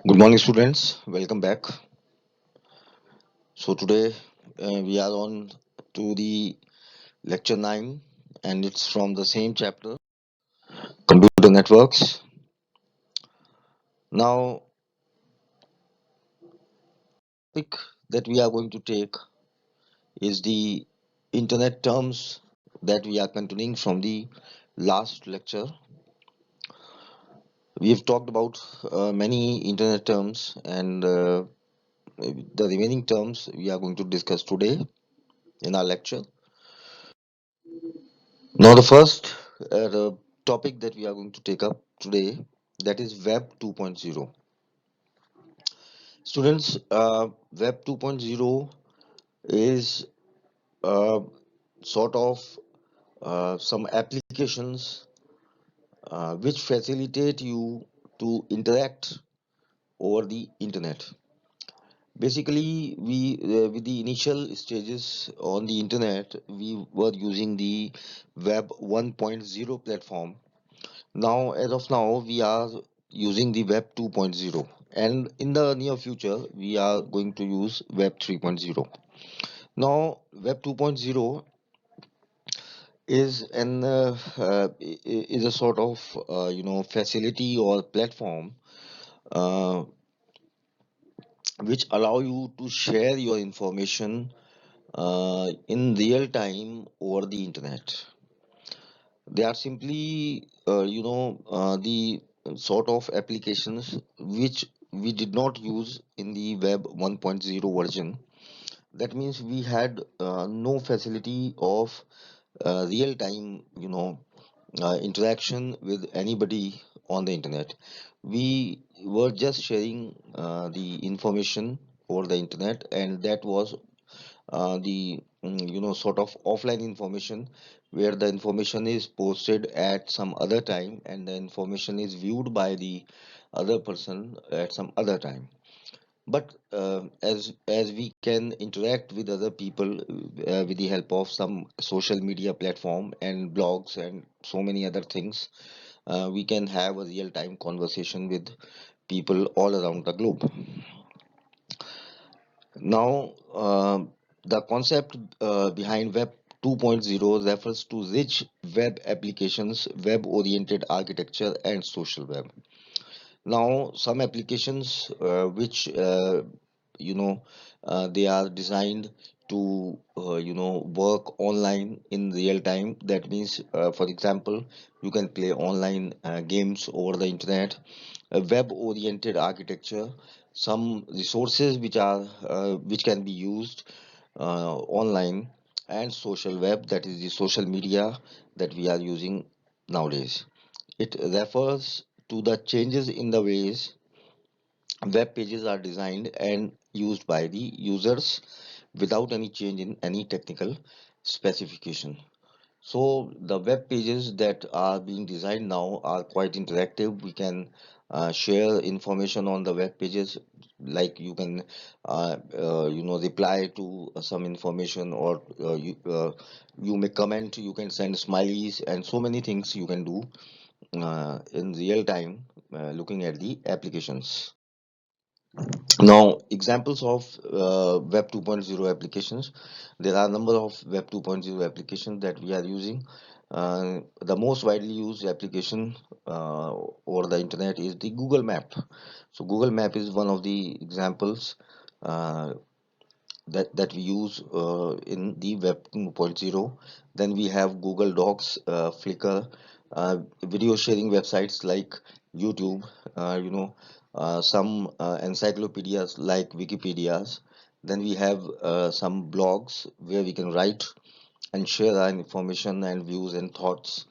Good morning, students. Welcome back. So today we are on to the lecture 9, and it's from the same chapter, computer networks. Now, topic that we are going to take is the internet terms that we are continuing from the last lecture. We have talked about many internet terms, and the remaining terms we are going to discuss today in our lecture. Now, the topic that we are going to take up today, that is Web 2.0. Students, Web 2.0 is uh, sort of some applications which facilitate you to interact over the internet. Basically, we with the initial stages on the internet, we were using the Web 1.0 platform. Now, as of now, we are using the Web 2.0, and in the near future, we are going to use Web 3.0. Now, Web 2.0 is a sort of facility or platform uh, which allow you to share your information in real time over the internet. They are simply the sort of applications which we did not use in the Web 1.0 version. That means we had no facility of real time interaction with anybody on the internet. We were just sharing the information over the internet, and that was the sort of offline information, where the information is posted at some other time and the information is viewed by the other person at some other time. But as we can interact with other people with the help of some social media platform and blogs and so many other things, we can have a real time conversation with people all around the globe. Now, the concept behind Web 2.0 refers to rich web applications, web oriented architecture, and social web. Now, some applications which you know they are designed to work online in real time. That means, for example, you can play online games over the internet. A web oriented architecture, some resources which can be used online, and social web, that is the social media that we are using nowadays. It refers to the changes in the ways web pages are designed and used by the users without any change in any technical specification. So the web pages that are being designed now are quite interactive. We can share information on the web pages, like you can reply to some information, or you may comment, you can send smileys, and so many things you can do in real time looking at the applications. Now, examples of Web 2.0 applications. There are a number of Web 2.0 applications that we are using. The most widely used application over the internet is the Google Map. So, Google Map is one of the examples uh, that we use in the Web 2.0. Then we have Google Docs, Flickr, video sharing websites like YouTube, some encyclopedias like Wikipedias. Then we have some blogs where we can write and share our information and views and thoughts,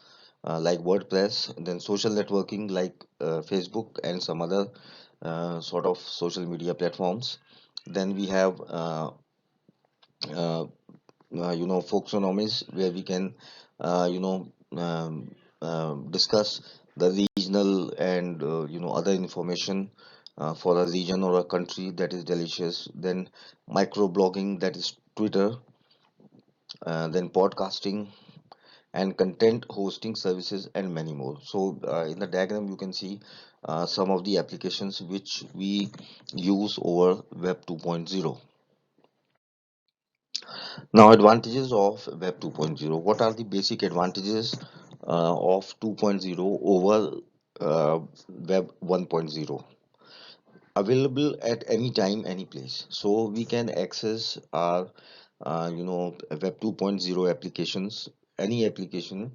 like WordPress. Then social networking like Facebook and some other sort of social media platforms. Then we have uh, folksonomies, where we can discuss the regional and other information for a region or a country that is delicious. Then microblogging, that is Twitter. Then podcasting, and content hosting services, and many more. So in the diagram you can see some of the applications which we use over Web 2.0. Now, advantages of Web 2.0. What are the basic advantages of 2.0 over Web 1.0? Available at any time, any place. So we can access our, Web 2.0 applications, any application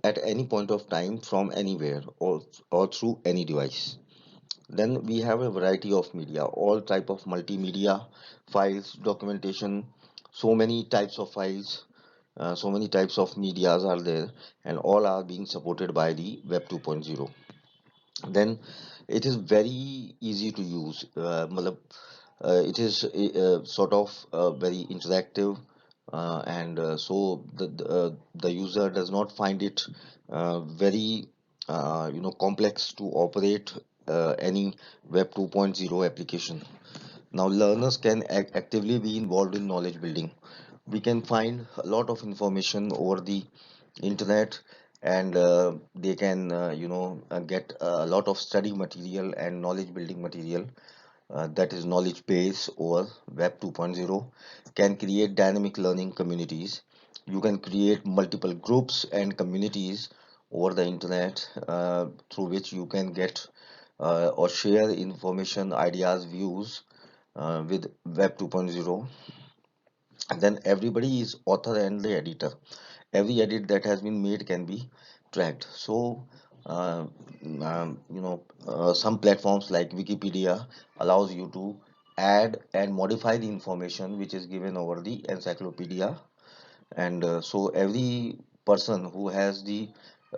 at any point of time from anywhere or through any device. Then we have a variety of media, all type of multimedia files, documentation, so many types of files, so many types of medias are there, and all are being supported by the Web 2.0. Then it is very easy to use. It is sort of very interactive, and so the user does not find it very complex to operate any Web 2.0 application. Now learners can actively be involved in knowledge building. We can find a lot of information over the internet, and they can get a lot of study material and knowledge building material, that is knowledge base over Web 2.0. Can create dynamic learning communities. You can create multiple groups and communities over the internet, through which you can get or share information, ideas, views with Web 2.0. And then everybody is author and the editor. Every edit that has been made can be tracked. So uh, some platforms like Wikipedia allows you to add and modify the information which is given over the encyclopedia, and so every person who has the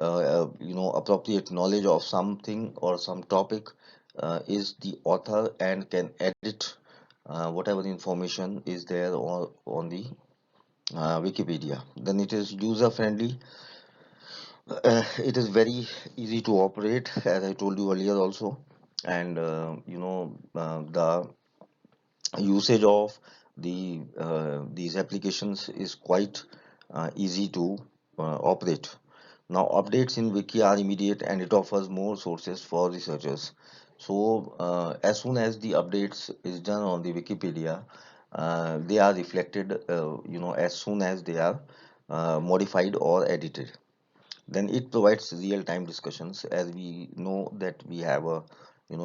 appropriate knowledge of something or some topic is the author and can edit whatever information is there on the Wikipedia. Then it is user friendly. It is very easy to operate, as I told you earlier also, and the usage of these applications is quite easy to operate. Now, updates in Wiki are immediate and it offers more sources for researchers. So, as soon as the updates is done on the Wikipedia, they are reflected, as soon as they are modified or edited. Then it provides real-time discussions, as we know that we have a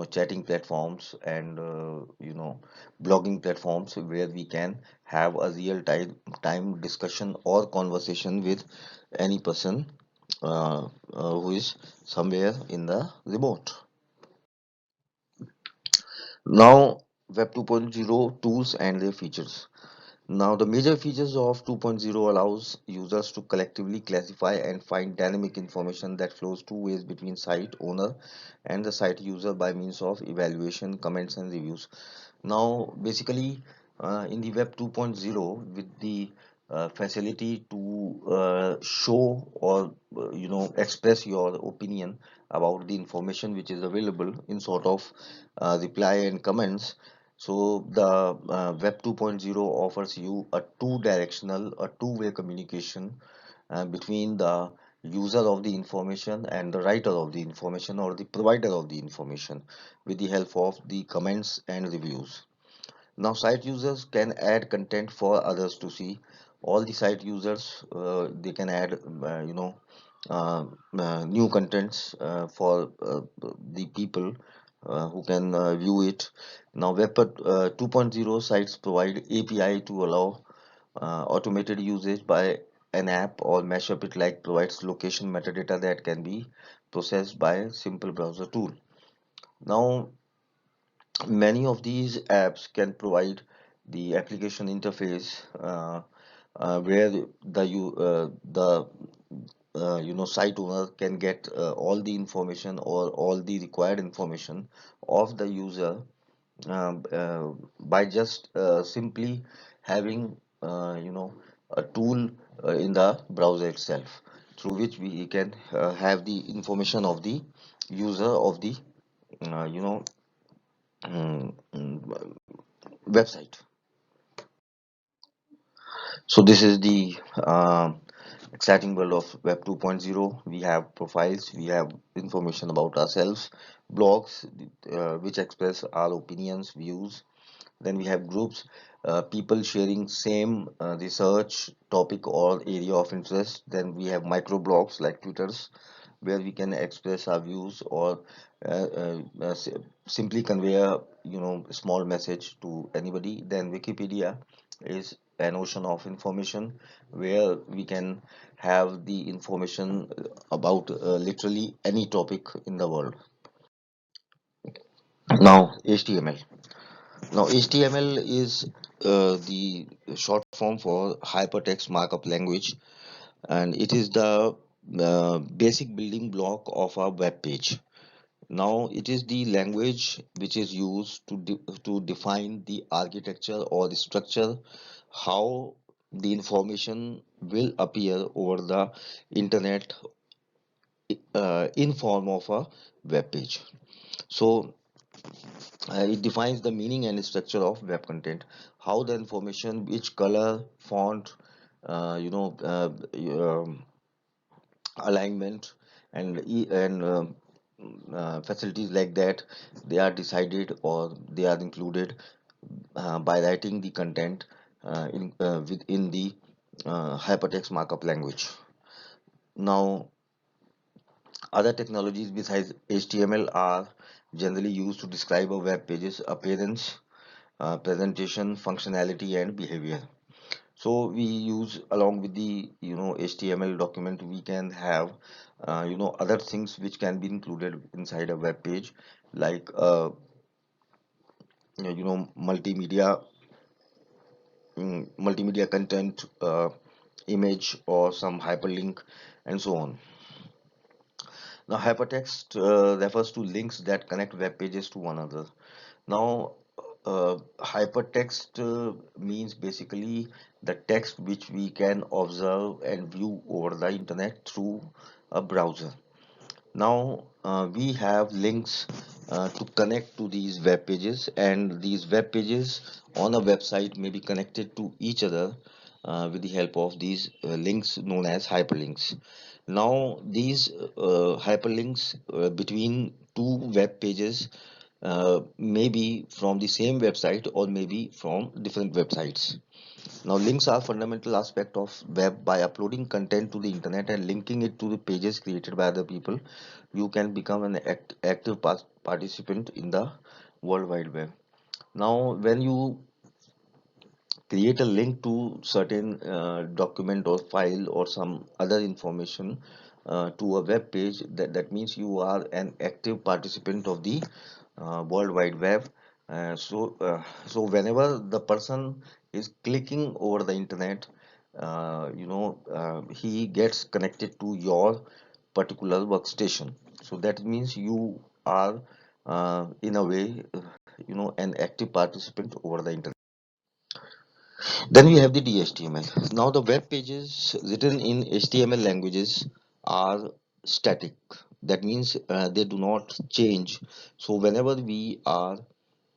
chatting platforms and blogging platforms where we can have a real time discussion or conversation with any person who is somewhere in the remote. Now, Web 2.0 tools and their features. Now, the major features of 2.0 allows users to collectively classify and find dynamic information that flows two ways between site owner and the site user by means of evaluation, comments, and reviews. Now, basically, in the Web 2.0, with the facility to show or express your opinion about the information which is available in sort of reply and comments. So the Web 2.0 offers you a two-directional, a two-way communication between the user of the information and the writer of the information or the provider of the information with the help of the comments and reviews. Now, site users can add content for others to see. All the site users they can add, uh, new contents for the people who can view it. Now, Web 2.0 sites provide API to allow automated usage by an app or mashup. It like provides location metadata that can be processed by a simple browser tool. Now, many of these apps can provide the application interface where the site owner can get all the information or all the required information of the user by just simply having a tool in the browser itself, through which we can have the information of the user of the uh, you know mm, mm, website. So this is the exciting world of Web 2.0. We have profiles, we have information about ourselves, blogs which express our opinions, views. Then we have groups, people sharing same research topic or area of interest. Then we have microblogs like Twitters, where we can express our views or simply convey a small message to anybody. Then Wikipedia is an ocean of information where we can have the information about literally any topic in the world. Now HTML. Now HTML is the short form for hypertext markup language, and it is the basic building block of a web page. Now it is the language which is used to define the architecture or the structure, how the information will appear over the internet in form of a web page. So it defines the meaning and structure of web content, how the information, which color, font, uh, you know, uh, um, alignment, and facilities like that, they are decided or they are included by writing the content within the hypertext markup language. Now, other technologies besides HTML are generally used to describe a web page's appearance, presentation, functionality, and behavior. So we use, along with the HTML document, we can have other things which can be included inside a web page, like multimedia, multimedia content, image, or some hyperlink, and so on. Now hypertext refers to links that connect web pages to one another. Now, hypertext means basically the text which we can observe and view over the internet through a browser. Now, we have links to connect to these web pages, and these web pages on a website may be connected to each other with the help of these links known as hyperlinks. Now, these hyperlinks between two web pages maybe from the same website or maybe from different websites. Now, links are fundamental aspect of web. By uploading content to the internet and linking it to the pages created by other people, you can become an active participant in the World Wide Web. Now, when you create a link to certain document or file or some other information to a web page, that means you are an active participant of the World Wide Web. So whenever the person is clicking over the internet, he gets connected to your particular workstation. So that means you are in a way an active participant over the internet. Then we have the DHTML. Now the web pages written in HTML languages are static. That means they do not change. So whenever we are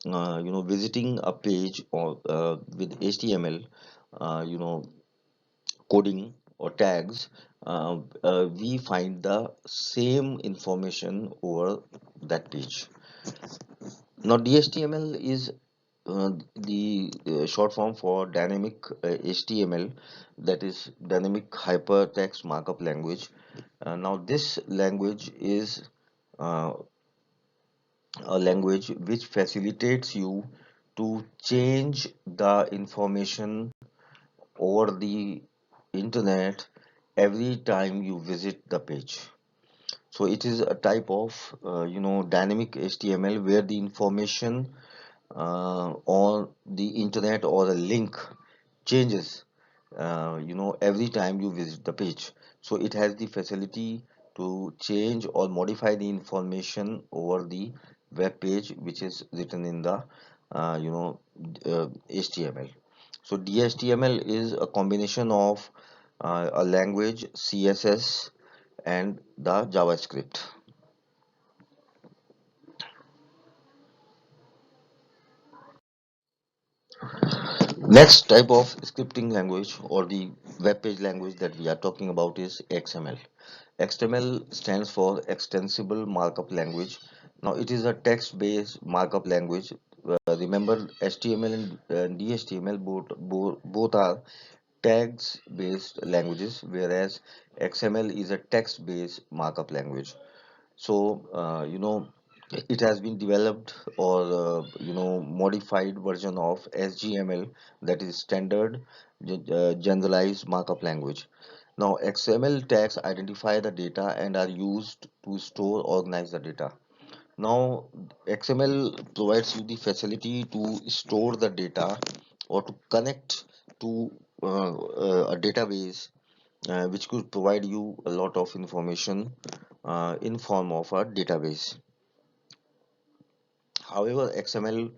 visiting a page or with HTML, you know coding or tags, we find the same information over that page. Now DHTML is the short form for dynamic HTML, that is dynamic hypertext markup language. Now this language is uh, a language which facilitates you to change the information over the internet every time you visit the page. So it is a type of dynamic HTML where the information on the internet or a link changes every time you visit the page. So it has the facility to change or modify the information over the web page which is written in the uh, you know HTML. So DHTML is a combination of a language, CSS, and the JavaScript. Next type of scripting language, or the web page language that we are talking about is XML. XML stands for Extensible Markup Language. Now, it is a text-based markup language. Remember, HTML and DHTML both are tags-based languages, whereas XML is a text-based markup language. So, it has been developed or modified version of SGML, that is Standard Generalized Markup Language. Now, XML tags identify the data and are used to store, organize the data. Now, XML provides you the facility to store the data or to connect to a database, which could provide you a lot of information in form of a database. However, XML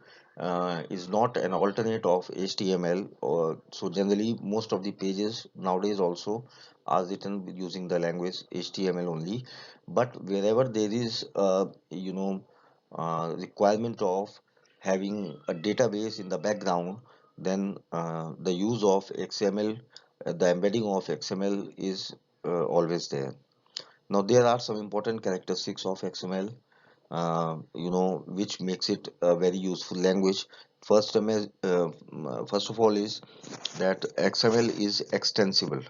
is not an alternate of HTML, or so generally most of the pages nowadays also are written using the language HTML only. But wherever there is requirement of having a database in the background, then the use of XML, the embedding of XML is always there. Now there are some important characteristics of XML, which makes it a very useful language. First of all is that XML is extensible.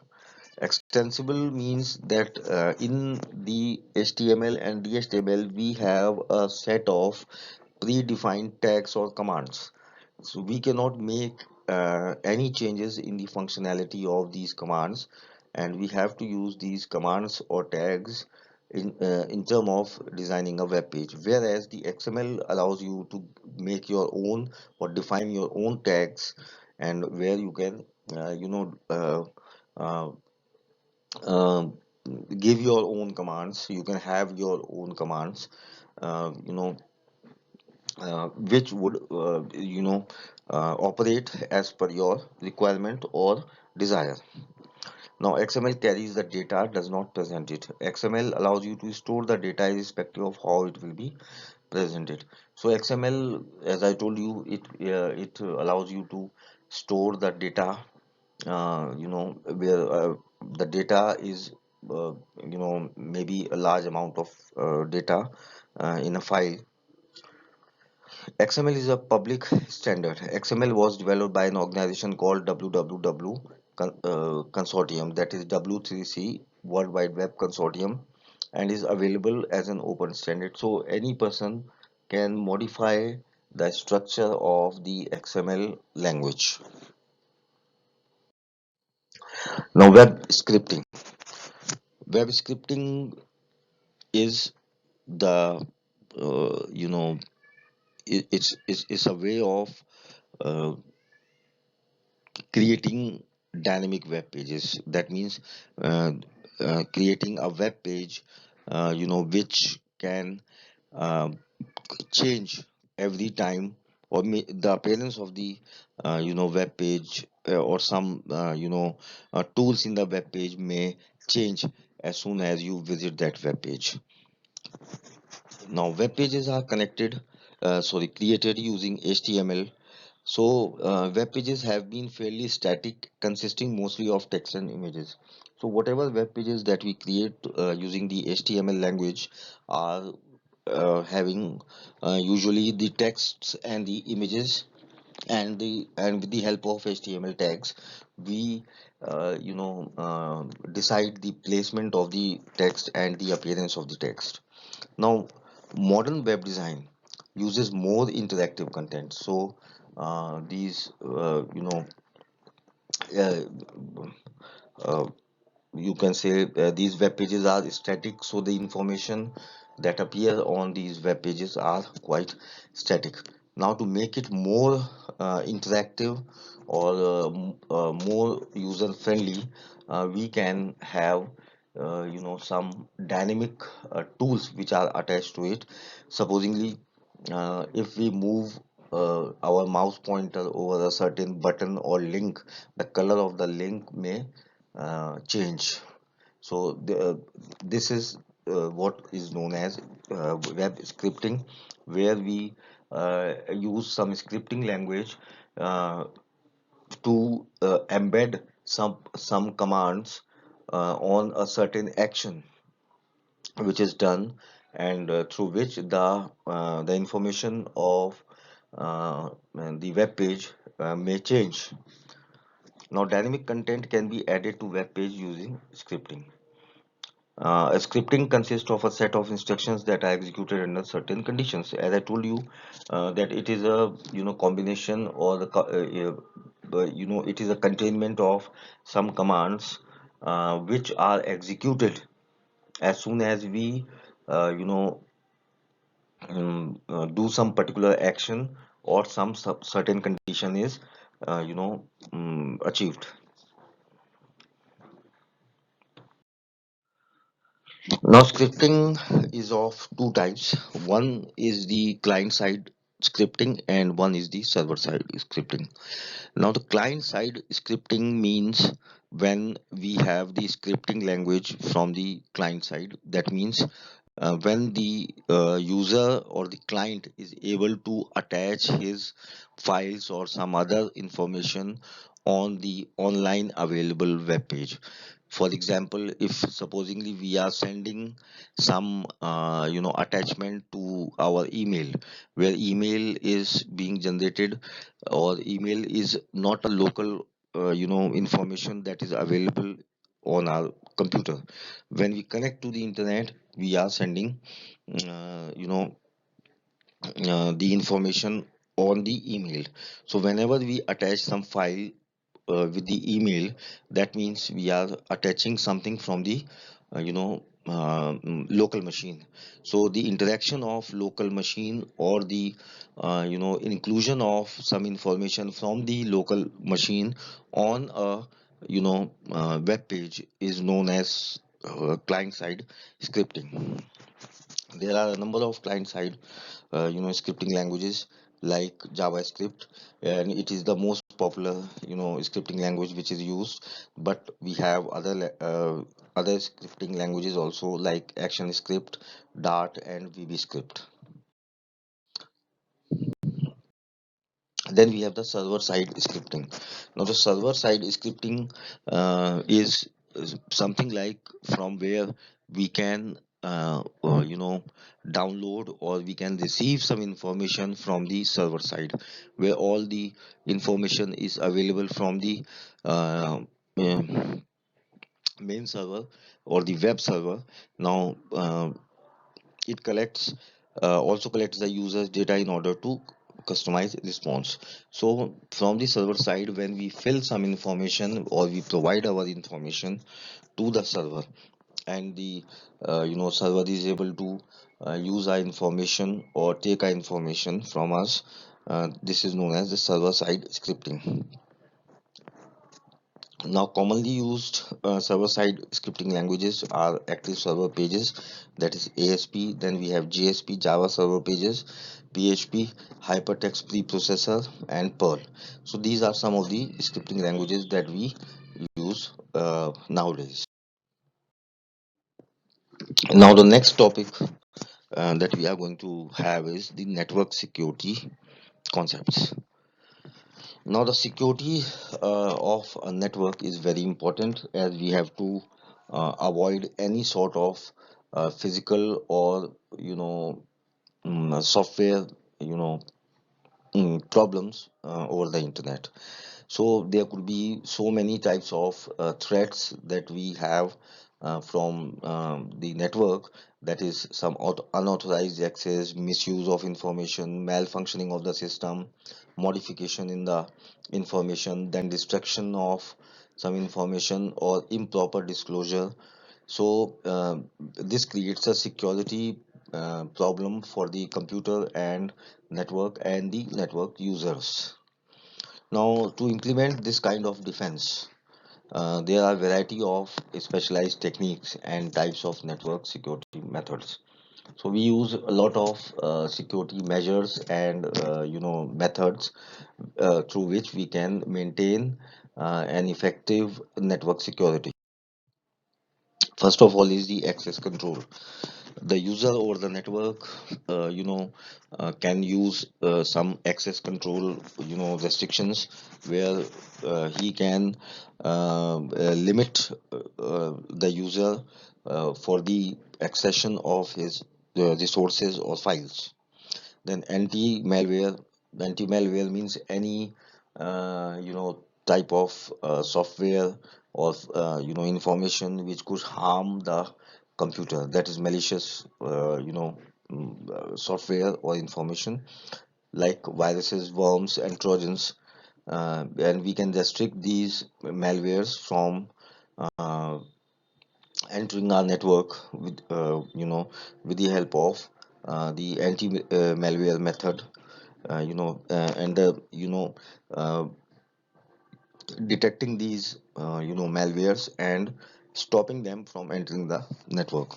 Extensible means that in the HTML and DHTML we have a set of predefined tags or commands. So we cannot make any changes in the functionality of these commands, and we have to use these commands or tags in term of designing a web page. Whereas the XML allows you to make your own or define your own tags, and where you can uh, um, give your own commands. You can have your own commands, uh, you know which would operate as per your requirement or desire. Now, XML carries the data, does not present it. XML allows you to store the data irrespective of how it will be presented. So XML, as I told you, it allows you to store the data, where the data is maybe a large amount of data in a file. XML is a public standard. XML was developed by an organization called WWW Consortium, that is W3C, World Wide Web Consortium, and is available as an open standard. So any person can modify the structure of the XML language. Now, web scripting. Web scripting is the it's a way of uh, creating dynamic web pages. That means uh, creating a web page which can uh, change every time, or the appearance of the web page, or some tools in the web page may change as soon as you visit that web page. Now web pages are created using HTML. So, web pages have been fairly static, consisting mostly of text and images. So, whatever web pages that we create using the HTML language are having usually the texts and the images, and with the help of HTML tags, we decide the placement of the text and the appearance of the text. Now, modern web design uses more interactive content. So, these, uh, uh, you can say these web pages are static, so the information that appear on these web pages are quite static. Now, to make it more interactive, or more user friendly, we can have some dynamic tools which are attached to it. Supposingly, if we move our mouse pointer over a certain button or link, the color of the link may change. So this is what is known as web scripting, where we use some scripting language uh, to embed some commands on a certain action which is done, and through which the information of the web page may change. Now, dynamic content can be added to web page using scripting. A scripting consists of a set of instructions that are executed under certain conditions. As I told you, that it is a combination, or it is a containment of some commands which are executed as soon as we uh, you know do some particular action, or some certain condition is achieved. Now, scripting is of two types. One is the client side scripting, and one is the server side scripting. Now, the client side scripting means when we have the scripting language from the client side. That means when the user or the client is able to attach his files or some other information on the online available web page. For example, if supposingly we are sending some attachment to our email, where email is being generated, or email is not a local information that is available on our computer. When we connect to the internet, we are sending uh, you know the information on the email. So whenever we attach some file with the email, that means we are attaching something from the local machine. So the interaction of local machine, or the inclusion of some information from the local machine on a web page is known as client side scripting. There are a number of client side scripting languages like JavaScript, and it is the most popular scripting language which is used. But we have other scripting languages also, like ActionScript, Dart, and VBScript. Then we have the server side scripting. Now, the server side scripting is something like from where we can download, or we can receive some information from the server side, where all the information is available from the uh, uh, main server or the web server. Now, it also collects the user's data in order to customize response. So from the server side, when we fill some information, or we provide our information to the server, and the server is able to use our information or take our information from us, this is known as the server side scripting. Now, commonly used server-side scripting languages are Active Server Pages, that is ASP. Then we have JSP, Java Server Pages, PHP, Hypertext Preprocessor, and Perl. So these are some of the scripting languages that we use nowadays. Now, the next topic that we are going to have is the network security concepts. Now, the security of a network is very important, as we have to avoid any sort of physical or software you know problems over the internet. So there could be so many types of threats that we have from the network, that is some unauthorized access, misuse of information, malfunctioning of the system, modification in the information, then destruction of some information, or improper disclosure. So this creates a security problem for the computer and network and the network users. Now, to implement this kind of defense, there are variety of specialized techniques and types of network security methods. So we use a lot of security measures and methods through which we can maintain an effective network security. First of all is the access control. The user or the network can use some access control restrictions, where he can limit the user for the accession of his resources or files. Then anti-malware means any type of software or information which could harm the computer. That is malicious software or information like viruses, worms, and trojans. And we can restrict these malwares from uh, entering our network with with the help of the anti malware method, and the uh, detecting these malwares and stopping them from entering the network.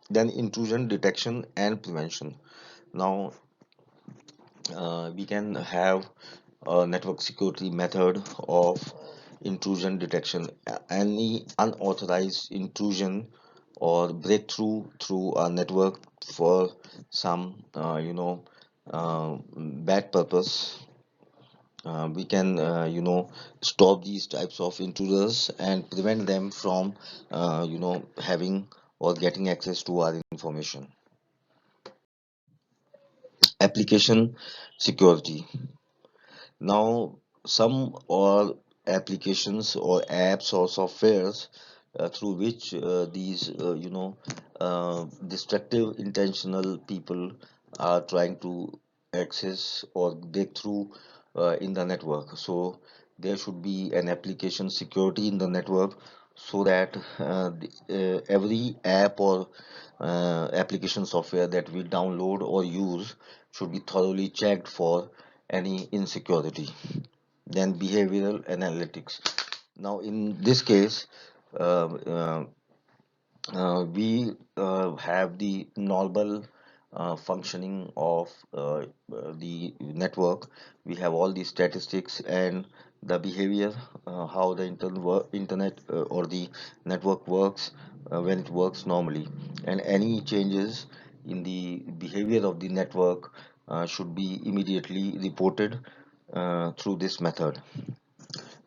Then intrusion detection and prevention. Now we can have a network security method of intrusion detection. Any unauthorized intrusion or breakthrough through a network for some bad purpose, we can stop these types of intruders and prevent them from having or getting access to our information. Application security. Now, some or applications or apps or softwares through which these destructive intentional people are trying to access or break through in the network. So there should be an application security in the network, so that every app or application software that we download or use should be thoroughly checked for any insecurity. Then behavioral analytics. Now in this case, uh, uh, we have the normal functioning of the network. We have all the statistics and the behavior, how the internet or the network works when it works normally, and any changes in the behavior of the network should be immediately reported through this method.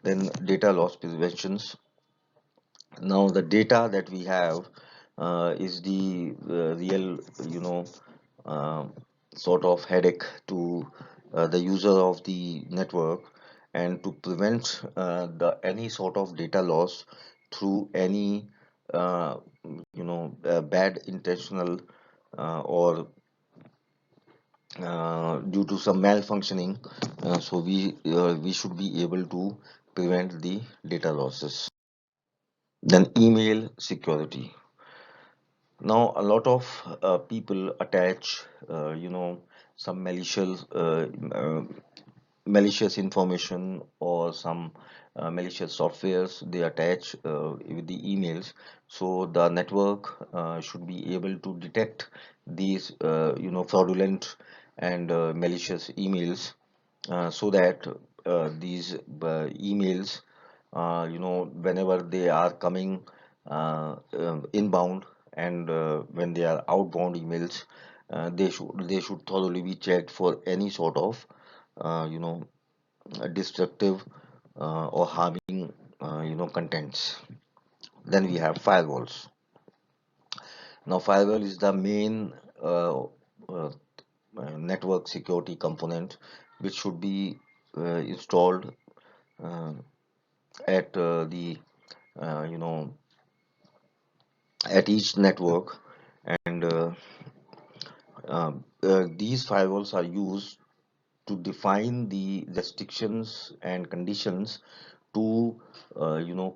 Then data loss preventions. Now the data that we have is the real uh, sort of headache to the user of the network, and to prevent the any sort of data loss through any bad intentional or due to some malfunctioning, so we should be able to prevent the data losses. Then email security. Now, a lot of people attach, some malicious information or some malicious softwares they attach with the emails. So the network should be able to detect these, fraudulent and malicious emails, so that these emails, whenever they are coming inbound, and when they are outbound emails, they should thoroughly be checked for any sort of uh, you know destructive or harming contents. Then we have firewalls. Now firewall is the main network security component which should be installed uh, at the uh, you know at each network. And these firewalls are used to define the restrictions and conditions to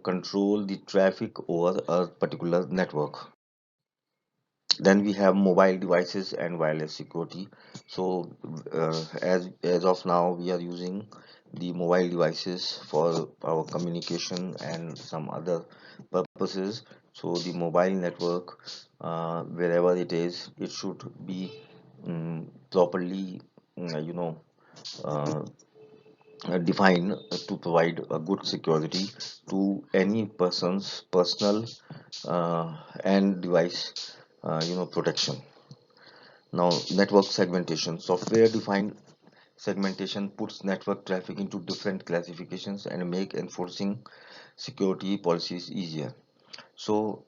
control the traffic over a particular network. Then we have mobile devices and wireless security. So as of now we are using the mobile devices for our communication and some other purposes. So the mobile network, wherever it is, it should be properly mm, you know uh, defined to provide a good security to any person's personal and device, protection. Now, network segmentation. Software defined segmentation puts network traffic into different classifications and make enforcing security policies easier. So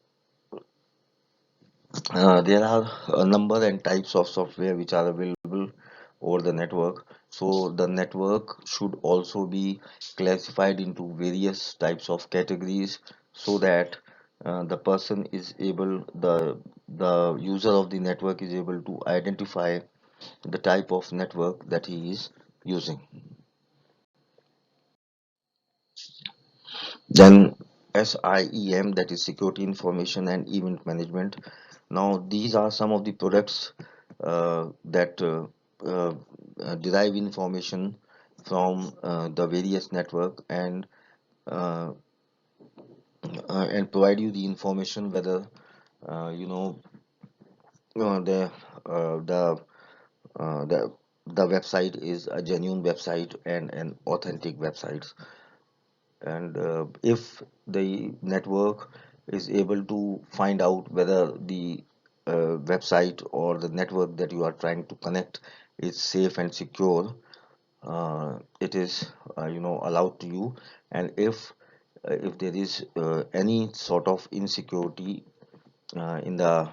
there are a number and types of software which are available over the network. So the network should also be classified into various types of categories so that the person is able, the user of the network is able to identify the type of network that he is using. Then SIEM, that is Security Information and Event Management. Now, these are some of the products that uh, derive information from the various network uh, and provide you the information whether uh, you know uh, the uh, the the the website is a genuine website and an authentic website. And if the network is able to find out whether the website or the network that you are trying to connect is safe and secure, it is allowed to you. And if there is any sort of insecurity in the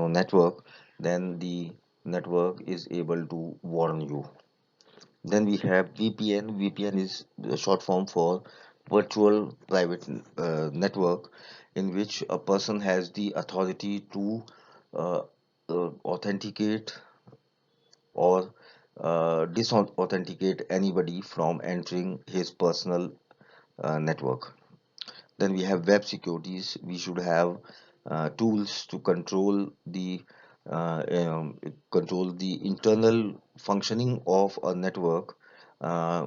network, then the network is able to warn you. Then we have VPN. VPN is the short form for virtual private network, in which a person has the authority to uh, authenticate or disauthenticate anybody from entering his personal network. Then we have web securities. We should have tools to uh, um, control the internal functioning of a network uh,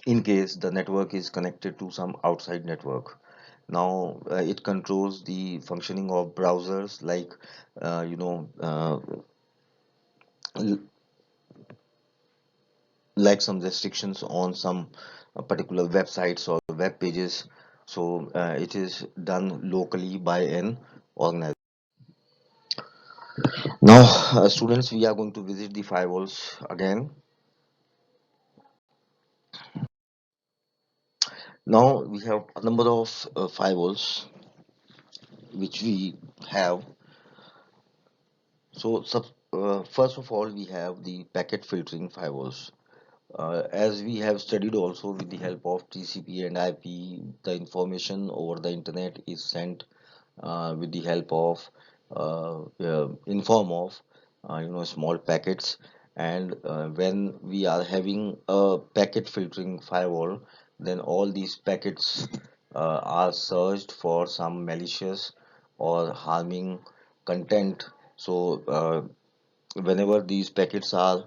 in case the network is connected to some outside network. Now it controls the functioning of browsers, like uh, you know uh, l- like some restrictions on some particular websites or web pages. So it is done locally by an organization. Now, students, we are going to visit the firewalls again. Now we have a number of firewalls which we have. So, first of all, we have the packet filtering firewalls. As we have studied also, with the help of TCP and IP, the information over the internet is sent with the help of in form of small packets. And when we are having a packet filtering firewall, then all these packets are searched for some malicious or harming content. So whenever these packets are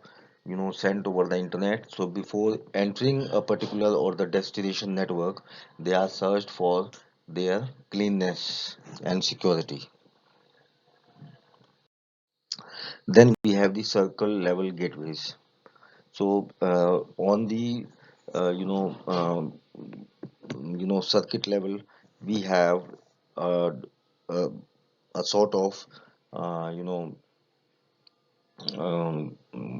sent over the internet, so before entering a particular or the destination network, they are searched for their cleanness and security. Then we have the circle level gateways. So on the uh, you know um, circuit level, we have uh, uh, a sort of uh, you know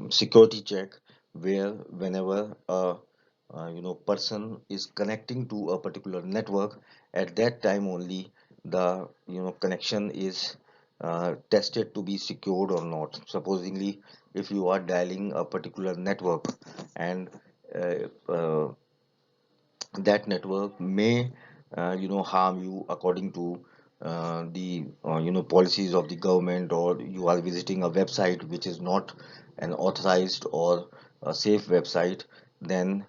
security check, where whenever a person is connecting to a particular network, at that time only the connection is tested to be secured or not. Supposingly, if you are dialing a particular network and uh, uh, that network may harm you according to the policies of the government, or you are visiting a website which is not an authorized or a safe website, then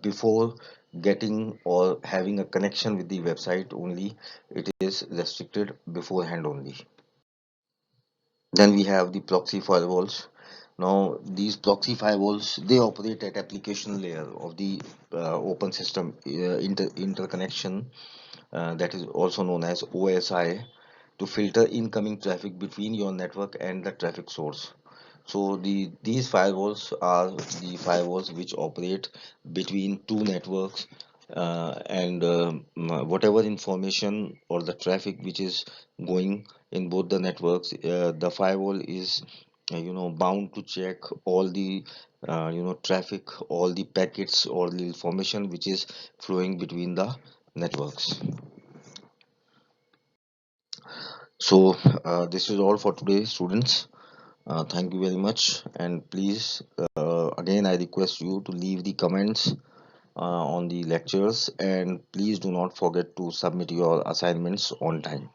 before getting or having a connection with the website only, it is restricted beforehand only. Then we have the proxy firewalls. Now, these proxy firewalls, they operate at application layer of the open system interconnection, that is also known as OSI, to filter incoming traffic between your network and the traffic source. So these firewalls are the firewalls which operate between two networks, and whatever information or the traffic which is going in both the networks. The firewall is bound to check all the traffic, all the packets, all the information which is flowing between the networks. So this is all for today, students. Thank you very much, and please, again, I request you to leave the comments on the lectures, and please do not forget to submit your assignments on time.